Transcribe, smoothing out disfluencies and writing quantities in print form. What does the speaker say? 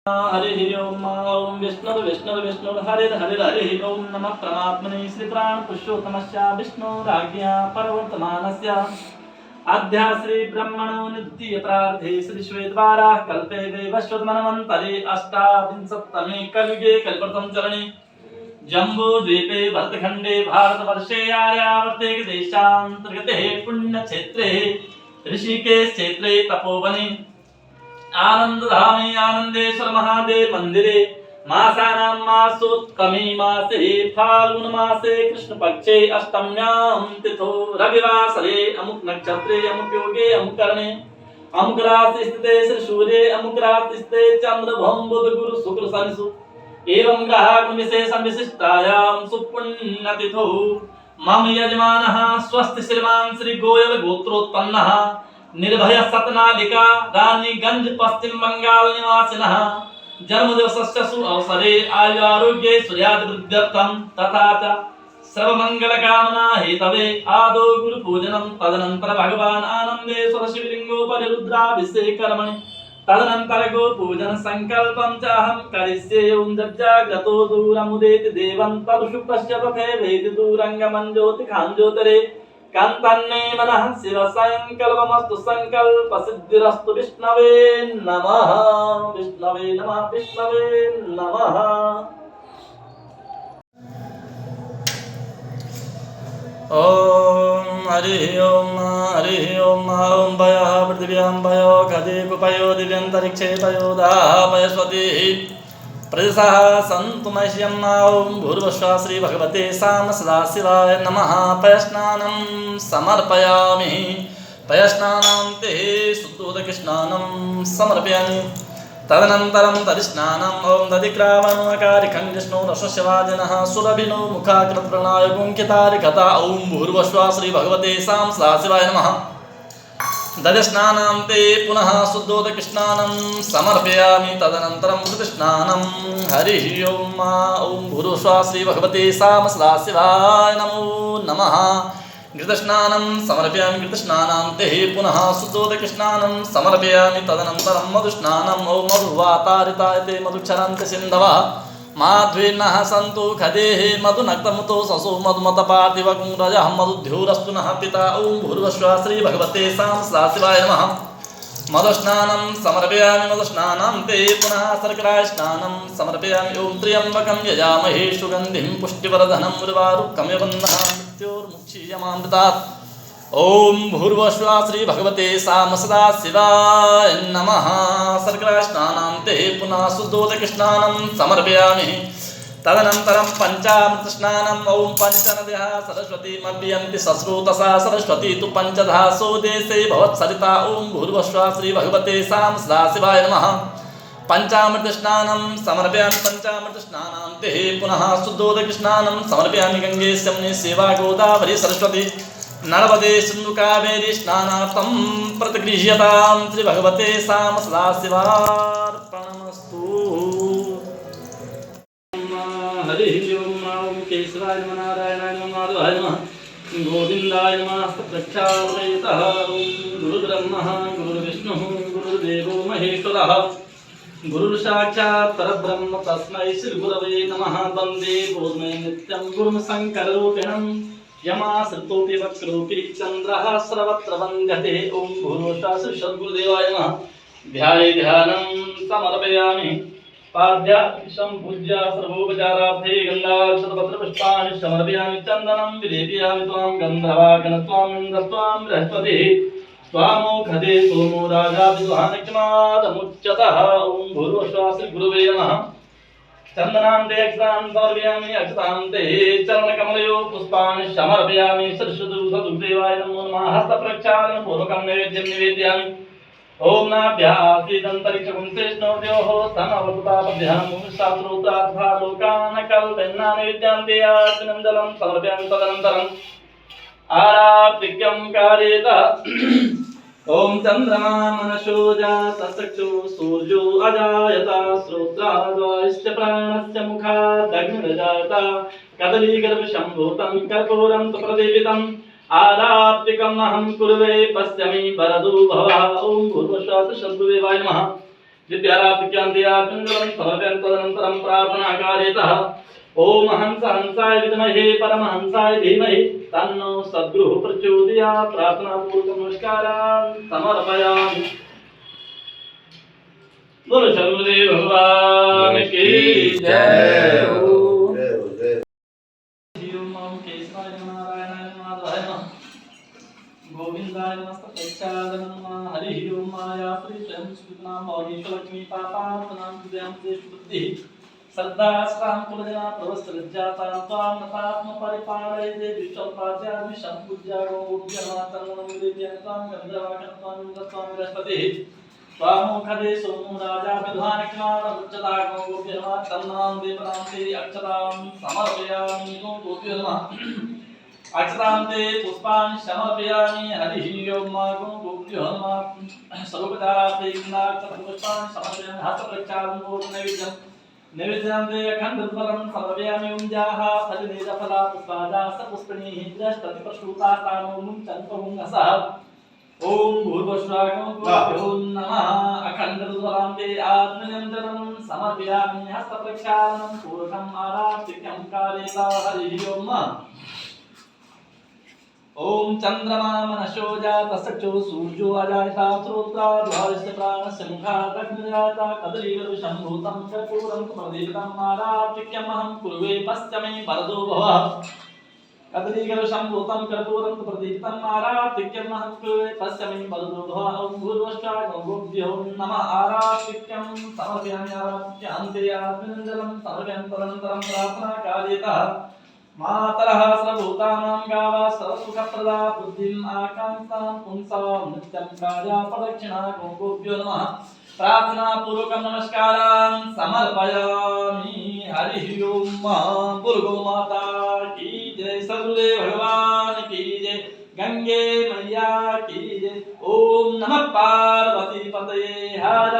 हरि ओम ओम विष्णु विष्णु विष्णु हरे हरे हरि ओम नमः परमात्मने श्री प्राण पुरुषोत्तमस्य विष्णुराज्ञा परवर्तमानस्य आद्या श्री ब्रह्मणो नित्य प्रार्थे श्री श्वेतवारा कल्पे देवश्वतमन्वन्तरे अष्टाविंशतमे कलियुगे कल्पतम चरणे जम्बू द्वीपे भरतखंडे भारतवर्षे आर्यावर्ते देशांतर्गते पुण्यक्षेत्रे ऋषिकेश क्षेत्रे तपोवने आनंदधामे आनंदेश्वर महादेव मंदिरे मासानां मासोत्तमे मासे फाल्गुन मासे कृष्ण पक्षे अष्टम्यां तिथौ रविवासरे अमुक नक्षत्रे अमुक योगे अमुक करणे अमुक राशि स्थिते श्री सूर्ये अमुक राशि स्थिते चंद्र भौम बुध गुरु शुक्र शनि एवं ग्रह विशेषं विशिष्टायां सुपुण्यतिथौ मम यजमानः स्वस्ति श्रीमान् श्री गोयल गोत्रोत्पन्नः निर्भय सतनालिका रानीगंज पश्चिम बंगाल निवासिनः जन्मदिवसस्य शुभ अवसरे आयु आरोग्ये सूर्यादिवृद्ध्यर्थं तथा च सर्वमंगल कामना हेतवे आदौ गुरु पूजनं तदनंतर भगवान आनंदेश्वर शिवलिंगोपरि रुद्राभिषेक कर्मणि तदनंतर गो पूजन संकल्पं च अहं करिष्ये ओम जज्जाग्रतो दूरमुदेति देवं तदुषुप्तस्य तथैवेति दूरंगमं ज्योतिखाञ्ज्योतिरे कांतन्ने मनः शिव संकल्पमस्तु संकल्प सिद्धिरस्तु विष्णवे नमः विष्णवे नमः विष्णवे नमः। ओम हरि ओम ओम भयः पृथिव्यां भयो खदे कुपयो दिव्यन्तरिक्षे पयोदा पयस्वती प्रजसः सन्तु मह्यं ॐ भूर्भुवः श्री भगवते साम सदाशिवाय नमः। पयस्नानं समर्पयामि पयस्नानान्ते शुद्धोदकस्नानं समर्पयामि तदनन्तरं तदिस्नानं ॐ दधिक्रावणकारिकं विष्णु रसस्यवादिनः सुरभिनो मुखाकृतप्रणाय गुङ्कितारिकता ॐ भूर्भुवः श्री भगवते साम सदाशिवाय नमः। दधिस्नानान्ते पुनः शुद्धोदकस्नानं समर्पयामि तदनन्तरं घृतस्नानं हरिः ओम ॐ भूर्भुवः श्री भगवते साम सदाशिवाय नमो नमः। घृतस्नानं समर्पयामि घृतस्नानान्ते पुनः शुद्धोदकस्नानं समर्पयामि तदनन्तरं मधुस्नानं ॐ मधुवातारितायते मधुक्षरन्ति सिन्धवः माध्वीर्नः सन्तु खदेः मधुनक्तमुतो ससो मधुमतपार्थिवकुङ्रजः मधुद्योरस्तु नः पिता ॐ भूर्भुवः श्री भगवते साम सदाशिवाय नमः। मधुस्नानं समर्पयामि मधुस्नानान्ते पुनः शर्करास्नानं समर्पयामि ॐ त्र्यम्बकं यजामहे सुगन्धिं पुष्टिवर्धनं उर्वारुकं यवन्नः मृत्योर्मुक्षीयमामृतात् ॐ भूर्भुवः श्री भगवते साम सदाशिवाय नमः। शर्करास्नानान्ते पुनः शुद्धोदकस्नानं समर्पयामि तदनन्तरं पञ्चामृतस्नानं ॐ पञ्चनद्यः सरस्वतीमभ्यन्ति सस्रोतसा सरस्वती तु पञ्चधा सोदेशे भवत्सरिता ॐ भूर्भुवः श्री भगवते साम सदाशिवाय नमः। पञ्चामृतस्नानं समर्पयामि पञ्चामृतस्नानान्ते पुनः शुद्धोदकस्नानं समर्पयामि गङ्गे यमुने सेवा गोदावरी सरस्वती नर्मदे सिन्धु कावेरी स्नानार्थं प्रतिगृह्यतां श्री भगवते साम सदाशिवार्पणमस्तु। हरि ओम केशवाय नमः नारायणाय नमः माधवाय नमः गोविन्दाय नमः प्रक्षालयतः गुरुर्ब्रह्मः गुरुर्विष्णुः गुरुर्देवो महेश्वरः गुरुर्साक्षात् परब्रह्म तस्मै श्री गुरवे नमः। वन्दे बोधमय नित्यं गुरुं शङ्कररूपिणं यमाश्रितोऽपि वक्रोऽपि चन्द्रः सर्वत्र वन्द्यते ॐ भूर्भुवः श्री सद्गुरुदेवाय नमः। ध्यानं समर्पयामि पाद्याक्षं पूज्य सर्वोपचारार्थे गन्धाक्षतपत्रपुष्पाणि समर्पयामि चन्दनं विलेपयामि त्वां गन्धर्वागण त्वां इन्द्रस्त्वां बृहस्पतिः त्वामोखदे सोमो राजा विद्वानक्षमादमुच्यतः ॐ भूर्भुवः श्री गुरुवे नमः। चन्दनान्ते अक्षतां समर्पयामि अक्षतान्ते चरणकमलयो पुष्पाणि समर्पयामि सदुदेवाय नमो नमः। हस्तप्रक्षालनपूर्वकं नैवेद्यं निवेदयामि ओम नाभ्यासीदन्तरिक्षकुंसेष्णोर्योः स्तनवपुतापध्यानं शास्त्रोत्रार्था लोकानकल्पन्नानैवेद्यान्ते आर्तिनं समर्पयामि तदनन्तरम् आराप्तिक्यं कार्येत ओम चंद्रमा मनसो जातचक्षु सूर्यो अजायत श्रोत्राद्वाश्च प्राणस्य मुखादग्निर्जायत कदलीगर्भशम्भूतं कर्पूरं तु प्रदीपितम् आराप्तिकम् अहं कुर्वे पश्यमि वरदो भवः ओम भूर्भुवः शब्ददेवाय नमः। विद्याराधिक्यांत्यात्मंगलम समर्पयन् तदनन्तरं प्रार्थनाकार्यतः ओम हंस हंसाय विद्महे परमहंसाय धीमहि तन्नो सद्गुरुः प्रचोदयात्। प्रार्थनापूर्वक नमस्कारान् समर्पयामि। बोलो शंभुदेव भगवान की जय हो। ओम केशवाय नमः, नारायणाय नमः, माधवाय नमः, गोविंदाय नमस्तपेक्षाय नमः। हरि ओम। माया श्री स्वयं सुनाम मौलीश्वरलक्ष्मी पापात्मनां हृदयं देशु बुद्धिः श्रद्धा स्वां कुलजना प्रवस्त्रज्जातां त्वां नतात्म परिपालयते विश्वपाद्यामि संपूज्या गोभ्यमातरं विद्यं त्वां गन्धर्वाकं त्वां इंद्रस्वां बृहस्पतिः त्वामुखदे सोमो राजा विद्वानक्ष्मारमुच्चता गोभ्यमातन्नां देवनां अक्षतां समर्पयामि गोभ्यः अक्षरांते पुष्पाणि समर्पयामि। हरिः ओम। गोभ्यो नमः। सर्वोपचारार्थे पुष्पाणि समर्पयामि। हस्तप्रक्षालनं नैवेद्यं नैवेद्यान्ते अखण्डफलं समर्पयामि। ओम जाः फलनेत्रफला पुष्पादास पुष्पिणीः बृहस्पतिप्रसूतास्तानो मुञ्चन्तहुङ्गसः। ओम भूर्भुवस्वागो नमः। अखण्डफलान्ते आत्मनिरञ्जनं समर्पयामि। हस्तप्रक्षालनं पूर्णम् आराधिक्यं कारयेत। हरिः ओम। ओम चंद्रमा मनशो जात सचो सूर्यो अजायता श्रोत्रा द्वारस्य प्राणस्य मुखात् अग्निजाता कदलीवृषं भूतं कर्पूरं प्रदीप्तम् आराधिक्यमहं कुर्वे पश्चिमे वरदो भवः। कदलीवृषं भूतं कर्पूरं प्रदीप्तम् आराधिक्यमहं कुर्वे पश्चिमे वरदो भवः। ओम भूर्भुवस्वागो गोभ्यो नमः। आराधिक्यं समर्पयामि। आराध्यान्ते आत्मनिरञ्जनं समर्पयामि। तदनन्तरं प्रार्थनाकार्यतः मातरः सर्वभूतानां गावः सर्वसुखप्रदा बुद्धिम् आकाङ्क्षां पुंसां नित्यं कार्या प्रदक्षिणा गोभ्यो नमः। प्रार्थनापूर्वकं नमस्कारान् समर्पयामि। हरिः ओम। बोलो माता की जय। सद्गुरुदेव भगवान की जय। गंगे मैया की जय। ओम नमः पार्वती पतये। हर